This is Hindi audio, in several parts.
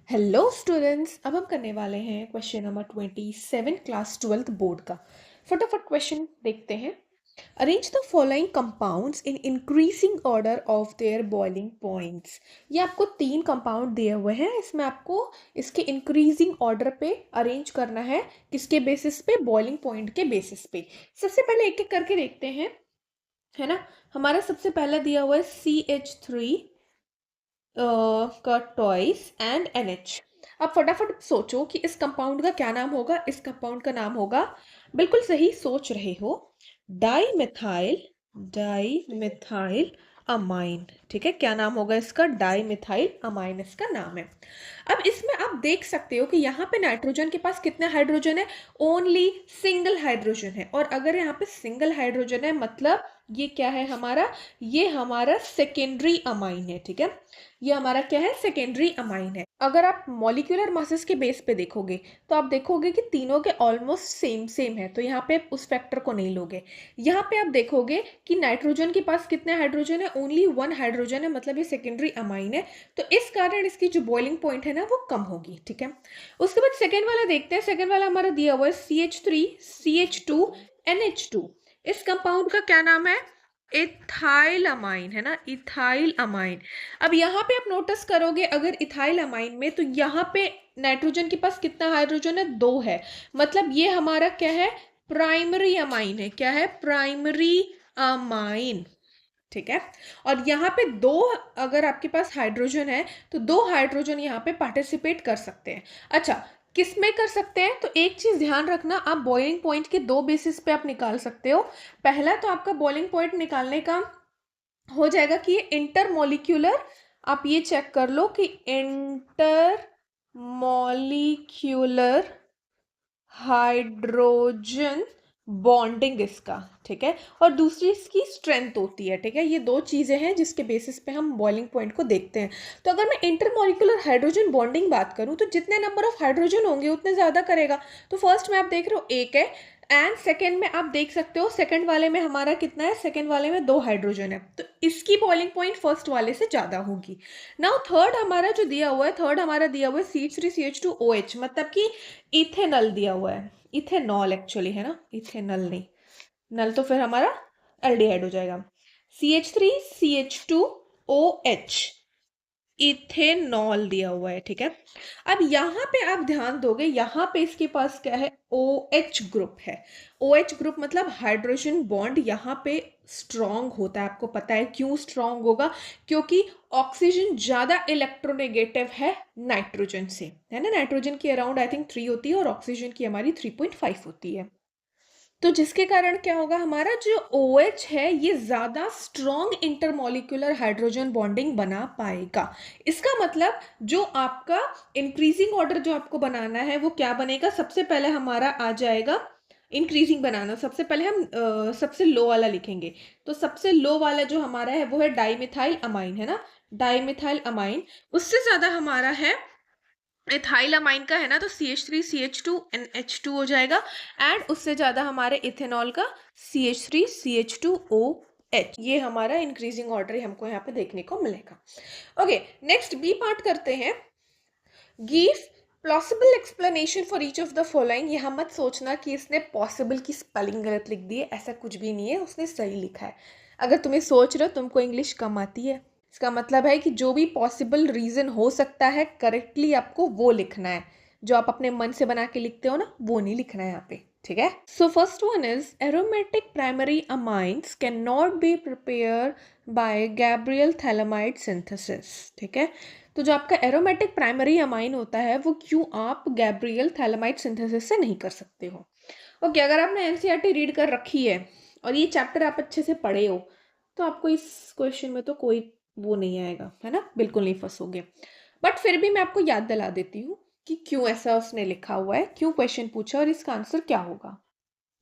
हेलो स्टूडेंट्स, अब हम करने वाले हैं question number 27 class 12th board का। फटाफट क्वेश्चन देखते हैं। Arrange the following compounds in increasing order of their boiling points. ये आपको 3 कंपाउंड दिए हुए हैं, इसमें आपको इसके इंक्रीजिंग ऑर्डर पे अरेंज करना है। किसके बेसिस पे? बॉइलिंग पॉइंट के बेसिस पे। सबसे पहले एक एक करके देखते हैं, है ना। हमारा सबसे पहला दिया हुआ है CH3 का टॉइस एंड NH। अब फटाफट सोचो कि इस कंपाउंड का क्या नाम होगा। इस कंपाउंड का नाम होगा, बिल्कुल सही सोच रहे हो, डाई मिथाइल अमाइन। ठीक है, क्या नाम होगा इसका? डाई मिथाइल अमाइन इसका नाम है। अब इसमें आप देख सकते हो कि यहाँ पे नाइट्रोजन के पास कितने हाइड्रोजन है? ओनली सिंगल हाइड्रोजन है। और अगर यहाँ पे सिंगल हाइड्रोजन है मतलब ये क्या है हमारा? ये हमारा सेकेंडरी अमाइन है। ठीक है, ये हमारा क्या है? सेकेंडरी अमाइन है। अगर आप मॉलिक्यूलर मासेस के बेस पे देखोगे तो आप देखोगे कि तीनों के ऑलमोस्ट सेम सेम है, तो यहाँ पे उस फैक्टर को नहीं लोगे। यहाँ पे आप देखोगे कि नाइट्रोजन के पास कितने हाइड्रोजन है? ओनली 1 हाइड्रोजन है, मतलब ये सेकेंडरी अमाइन है। तो इस कारण इसकी जो बॉइलिंग पॉइंट है ना वो कम होगी। ठीक है, उसके बाद सेकेंड वाला देखते हैं। सेकेंड वाला हमारा दिया हुआ है CH3 CH2 NH2। इस कंपाउंड का क्या नाम है? इथाइल अमाइन, है ना, इथाइल अमाइन। अब यहाँ पे आप नोटिस करोगे, अगर इथाइल अमाइन में, तो यहाँ पे नाइट्रोजन के पास कितना हाइड्रोजन है? 2 है, मतलब ये हमारा क्या है? प्राइमरी अमाइन है। क्या है? Primary amine. ठीक है, और यहाँ पे 2, अगर आपके पास हाइड्रोजन है तो 2 हाइड्रोजन यहाँ पे पार्टिसिपेट कर सकते हैं। अच्छा, किस में कर सकते हैं? तो एक चीज ध्यान रखना, आप बॉइलिंग पॉइंट के 2 बेसिस पे आप निकाल सकते हो। पहला तो आपका बॉइलिंग पॉइंट निकालने का हो जाएगा कि ये इंटर मॉलिक्यूलर, आप ये चेक कर लो कि इंटर मॉलिक्यूलर हाइड्रोजन बॉन्डिंग इसका। ठीक है, और दूसरी इसकी स्ट्रेंथ होती है। ठीक है, ये 2 चीजें हैं जिसके बेसिस पे हम बॉइलिंग पॉइंट को देखते हैं। तो अगर मैं इंटरमॉलिक्यूलर हाइड्रोजन बॉन्डिंग बात करूं तो जितने नंबर ऑफ हाइड्रोजन होंगे उतने ज्यादा करेगा। तो फर्स्ट में आप देख रहे हो 1 है, एंड सेकेंड में आप देख सकते हो, सेकेंड वाले में हमारा कितना है? सेकेंड वाले में 2 हाइड्रोजन है, तो इसकी बॉइलिंग पॉइंट फर्स्ट वाले से ज्यादा होगी। नाउ थर्ड हमारा जो दिया हुआ है, थर्ड हमारा दिया हुआ है CH3CH2OH, मतलब कि इथेनॉल दिया हुआ है। इथेनॉल एक्चुअली, है ना, इथेनॉल नहीं, नल तो फिर हमारा एल्डिहाइड हो जाएगा। CH3CH2OH, इथेनॉल दिया हुआ है। ठीक है, अब यहाँ पे आप ध्यान दोगे, यहाँ पे इसके पास क्या है? OH ग्रुप है। OH ग्रुप मतलब हाइड्रोजन बॉन्ड यहाँ पे स्ट्रॉन्ग होता है। आपको पता है क्यों स्ट्रॉन्ग होगा? क्योंकि ऑक्सीजन ज्यादा इलेक्ट्रोनेगेटिव है नाइट्रोजन से, है ना। नाइट्रोजन की अराउंड आई थिंक 3 होती है और ऑक्सीजन की हमारी 3.5 होती है। तो जिसके कारण क्या होगा, हमारा जो OH है ये ज्यादा स्ट्रॉन्ग इंटरमॉलिक्यूलर हाइड्रोजन बॉन्डिंग बना पाएगा। इसका मतलब जो आपका इंक्रीजिंग ऑर्डर जो आपको बनाना है वो क्या बनेगा? सबसे पहले हमारा आ जाएगा इंक्रीजिंग बनाना। सबसे पहले हम सबसे लो वाला लिखेंगे। तो सबसे लो वाला जो हमारा है वो है डाईमिथाइल अमाइन, है ना, डाईमिथाइल अमाइन। उससे ज्यादा हमारा है इथाइल अमाइन का, है ना, तो CH3CH2NH2 हो जाएगा। एंड उससे ज्यादा हमारे इथेनॉल का CH3CH2OH। ये हमारा इंक्रीजिंग ऑर्डर हमको यहाँ पे देखने को मिलेगा। ओके, नेक्स्ट बी पार्ट करते हैं। Give plausible explanation for each of the following. यहाँ मत सोचना कि इसने पॉसिबल की स्पेलिंग गलत लिख दी है, ऐसा कुछ भी नहीं है, उसने सही लिखा है। अगर तुम्हें सोच रहे हो तुमको इंग्लिश कम आती है, इसका मतलब है कि जो भी पॉसिबल रीजन हो सकता है करेक्टली आपको वो लिखना है। जो आप अपने मन से बना के लिखते हो ना, वो नहीं लिखना है यहाँ पे। ठीक है, so first one is aromatic primary amines can not be prepare by Gabriel phthalimide synthesis. ठीक है, तो जो आपका एरोमेटिक प्राइमरी अमाइन होता है वो क्यों आप गैब्रियल थैलामाइड सिंथेसिस से नहीं कर सकते हो? ओके, अगर आपने एनसीईआरटी रीड कर रखी है और ये चैप्टर आप अच्छे से पढ़े हो तो आपको इस क्वेश्चन में तो कोई वो नहीं आएगा, है ना, बिल्कुल नहीं फंसोगे। बट फिर भी मैं आपको याद दिला देती हूँ कि क्यों ऐसा उसने लिखा हुआ है, क्यों क्वेश्चन पूछा और इसका आंसर क्या होगा।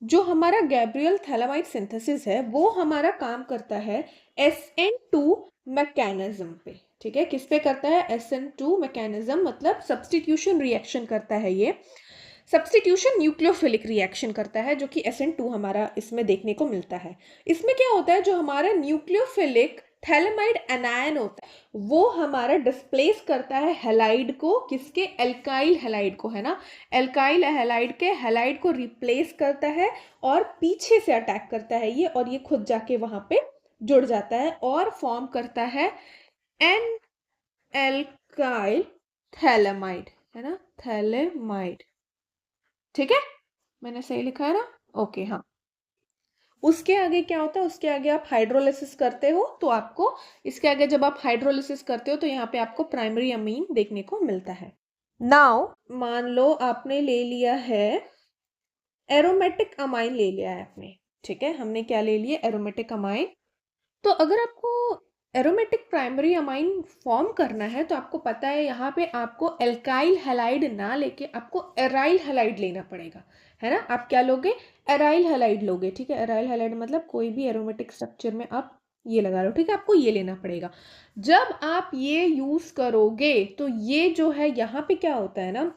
जो हमारा गैब्रियल थैलामाइड सिंथेसिस है वो हमारा काम करता है SN2 मैकेनिज्म पे। ठीक है, किस पे करता है? SN2 मैकेनिज्म, मतलब सब्स्टिट्यूशन रिएक्शन करता है। ये सब्स्टिट्यूशन न्यूक्लियोफिलिक रिएक्शन करता है, जो कि SN2 हमारा इसमें देखने को मिलता है। इसमें क्या होता है, जो हमारा न्यूक्लियोफिलिक थैलेमाइड एनायन होता है, वो हमारा डिस्प्लेस करता है हैलाइड को, किसके, एल्काइल हैलाइड को, है ना, एल्काइल हैलाइड के हैलाइड को रिप्लेस करता है और पीछे से अटैक करता है ये, और ये खुद जाके वहां पे जुड़ जाता है और फॉर्म करता है एन एल्काइल थैलेमाइड, है ना, थैलेमाइड। ठीक है, मैंने सही लिखा है ना? ओके, हाँ। उसके आगे क्या होता है, उसके आगे आप हाइड्रोलिसिस करते हो तो आपको, इसके आगे जब आप हाइड्रोलिसिस करते हो तो यहाँ पे आपको प्राइमरी अमीन देखने को मिलता है। नाउ मान लो आपने ले लिया है एरोमेटिक अमाइन, ले लिया है आपने, ठीक है, हमने क्या ले लिया, एरोमेटिक अमाइन। तो अगर आपको एरोमेटिक प्राइमरी अमाइन फॉर्म करना है तो आपको पता है यहाँ पे आपको एल्काइल हैलाइड ना लेके आपको एराइल हैलाइड लेना पड़ेगा, है ना। आप क्या लोगे, एराइल हैलाइड लोगे, ठीक है। एराइल हैलाइड मतलब कोई भी एरोमेटिक स्ट्रक्चर में आप ये लगा लो, ठीक है, आपको ये लेना पड़ेगा। जब आप ये यूज करोगे तो ये जो है यहाँ पे क्या होता है ना,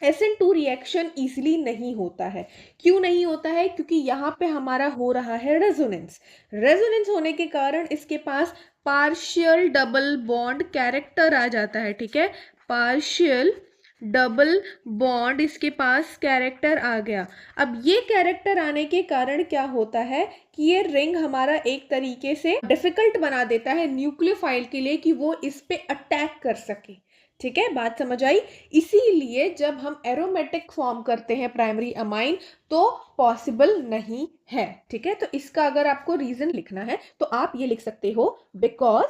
SN2 रिएक्शन इजीली नहीं होता है। क्यों नहीं होता है, क्योंकि यहाँ पे हमारा हो रहा है रेजोनेंस। रेजोनेंस होने के कारण इसके पास पार्शियल डबल बॉन्ड कैरेक्टर आ जाता है, ठीक है, पार्शियल डबल बॉन्ड इसके पास कैरेक्टर आ गया। अब ये कैरेक्टर आने के कारण क्या होता है कि ये रिंग हमारा एक तरीके से डिफिकल्ट बना देता है न्यूक्लियोफाइल के लिए कि वो इस पे अटैक कर सके। ठीक है, बात समझ आई। इसीलिए जब हम एरोमेटिक फॉर्म करते हैं प्राइमरी अमाइन तो पॉसिबल नहीं है, ठीक है। तो इसका अगर आपको रीजन लिखना है तो आप ये लिख सकते हो, बिकॉज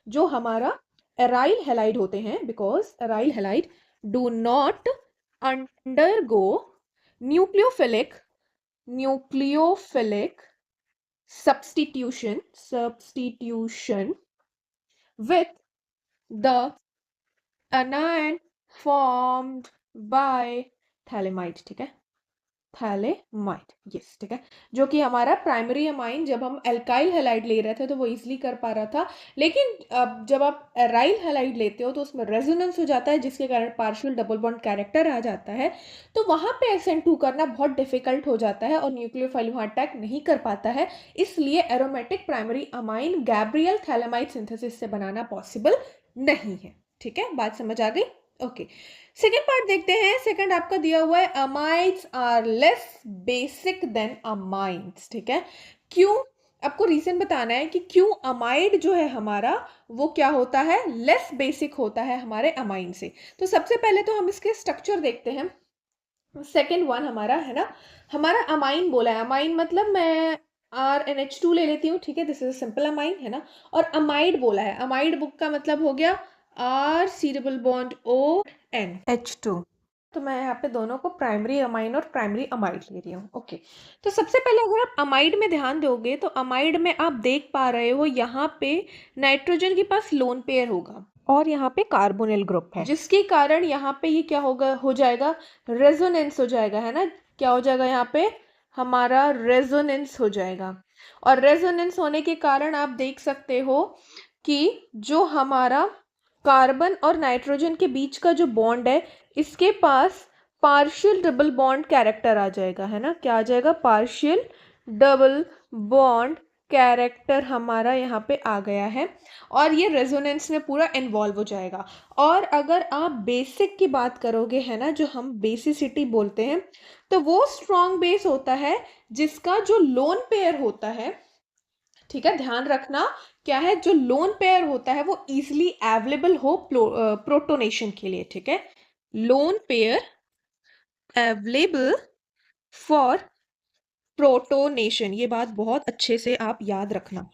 जो हमारा एराइल हैलाइड होते हैं, because aryl halide do not undergo nucleophilic nucleophilic substitution with the anion formed by phthalimide, ठीक है, थैलेमाइड, यस, ठीक है। जो कि हमारा प्राइमरी अमाइन जब हम एल्काइल हैलाइड ले रहे थे तो वो इजीली कर पा रहा था, लेकिन अब जब आप एराइल हैलाइड लेते हो तो उसमें रेजोनेंस हो जाता है जिसके कारण पार्शियल डबल बॉन्ड कैरेक्टर आ जाता है, तो वहां पे SN2 करना बहुत डिफिकल्ट हो जाता है और न्यूक्लियोफाइल वहां अटैक नहीं कर पाता है। इसलिए aromatic primary amine Gabriel phthalimide synthesis से बनाना पॉसिबल नहीं है, ठीक है, बात समझ आ गई? ओके, सेकेंड पार्ट देखते हैं। सेकेंड आपका दिया हुआ है amides are less basic than amides, ठीक है। क्यों, आपको रीजन बताना है कि क्यों अमाइड जो है हमारा वो क्या होता है, लेस बेसिक होता है हमारे अमाइन से। तो सबसे पहले तो हम इसके स्ट्रक्चर देखते हैं। सेकेंड वन हमारा है ना, हमारा अमाइन बोला है, अमाइन मतलब मैं RNH2 ले लेती हूँ, ठीक है, दिस इज सिंपल अमाइन, है ना। और अमाइड बोला है, अमाइड बुक का मतलब हो गया R C double bond ONH2। तो मैं यहाँ पे दोनों को प्राइमरी अमाइन और प्राइमरी अमाइड ले रही हूँ। ओके, तो सबसे पहले अगर आप अमाइड में ध्यान दोगे तो अमाइड में आप देख पा रहे हो यहाँ पे नाइट्रोजन के पास लोन पेयर होगा और यहाँ पे कार्बोनिल ग्रुप है, जिसके कारण यहाँ पे ये क्या होगा, हो जाएगा, रेजोनेंस हो जाएगा, है ना। क्या हो जाएगा, यहाँ पे हमारा रेजोनेंस हो जाएगा। और रेजोनेंस होने के कारण आप देख सकते हो कि जो हमारा कार्बन और नाइट्रोजन के बीच का जो बॉन्ड है इसके पास पार्शियल डबल बॉन्ड कैरेक्टर आ जाएगा, है ना। क्या आ जाएगा, पार्शियल डबल बॉन्ड कैरेक्टर हमारा यहाँ पे आ गया है और ये रेजोनेंस में पूरा इन्वॉल्व हो जाएगा। और अगर आप बेसिक की बात करोगे, है ना, जो हम बेसिसिटी बोलते हैं, तो वो स्ट्रॉन्ग बेस होता है जिसका जो लोन पेयर होता है, ठीक है, ध्यान रखना, क्या है, जो लोन पेयर होता है वो इजिली अवेलेबल हो प्रोटोनेशन के लिए, ठीक है, lone pair available for protonation, ये बात बहुत अच्छे से आप याद रखना,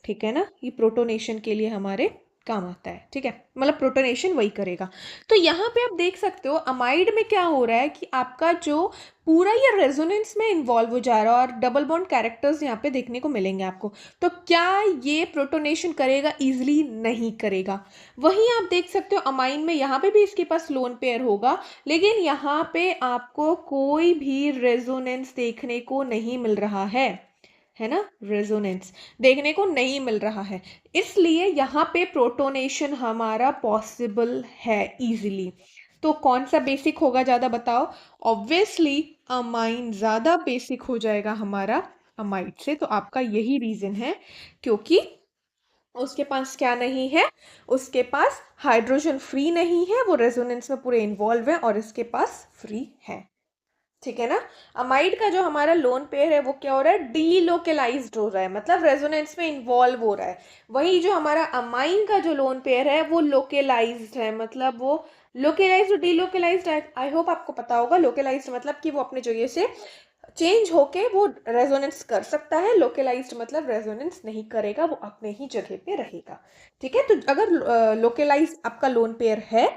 ठीक है ना। ये प्रोटोनेशन के लिए हमारे काम आता है, ठीक है, मतलब प्रोटोनेशन वही करेगा। तो यहाँ पे आप देख सकते हो अमाइड में क्या हो रहा है कि आपका जो पूरा ये रेजोनेंस में इन्वॉल्व हो जा रहा है और डबल बॉन्ड कैरेक्टर्स यहाँ पे देखने को मिलेंगे आपको। तो क्या ये प्रोटोनेशन करेगा, इजिली नहीं करेगा। वहीं आप देख सकते हो अमाइन में यहाँ पे भी इसके पास लोन पेयर होगा, लेकिन यहाँ पे आपको कोई भी रेजोनेंस देखने को नहीं मिल रहा है ना, रेजोनेंस देखने को नहीं मिल रहा है, इसलिए यहाँ पे प्रोटोनेशन हमारा पॉसिबल है इजीली। तो कौन सा बेसिक होगा ज्यादा, बताओ। ऑब्वियसली अमाइन ज्यादा बेसिक हो जाएगा हमारा अमाइड से, तो आपका यही रीजन है, क्योंकि उसके पास क्या नहीं है, उसके पास हाइड्रोजन फ्री नहीं है, वो रेजोनेंस में पूरे इन्वॉल्व है, और इसके पास फ्री है। ठीक है ना। अमाइड का जो हमारा लोन पेयर है वो क्या हो रहा है, डीलोकेलाइज्ड हो रहा है, मतलब रेजोनेंस में इन्वॉल्व हो रहा है। वही जो हमारा अमाइन का जो लोन पेयर है वो लोकेलाइज्ड है, मतलब वो लोकेलाइज्ड, डीलोकेलाइज्ड, आई होप आपको पता होगा। लोकेलाइज्ड मतलब कि वो अपनी जगह से चेंज होके वो रेजोनेंस कर सकता है, लोकेलाइज्ड मतलब रेजोनेंस नहीं करेगा, वो अपने ही जगह पे रहेगा। ठीक है, तो अगर लोकेलाइज्ड आपका लोन पेयर है,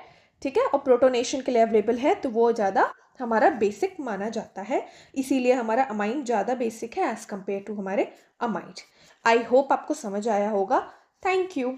ठीक है, और प्रोटोनेशन के लिए अवेलेबल है, तो वो ज़्यादा हमारा बेसिक माना जाता है, इसीलिए हमारा अमाइन ज़्यादा बेसिक है एज कंपेयर टू हमारे अमाइड। आई होप आपको समझ आया होगा। Thank you.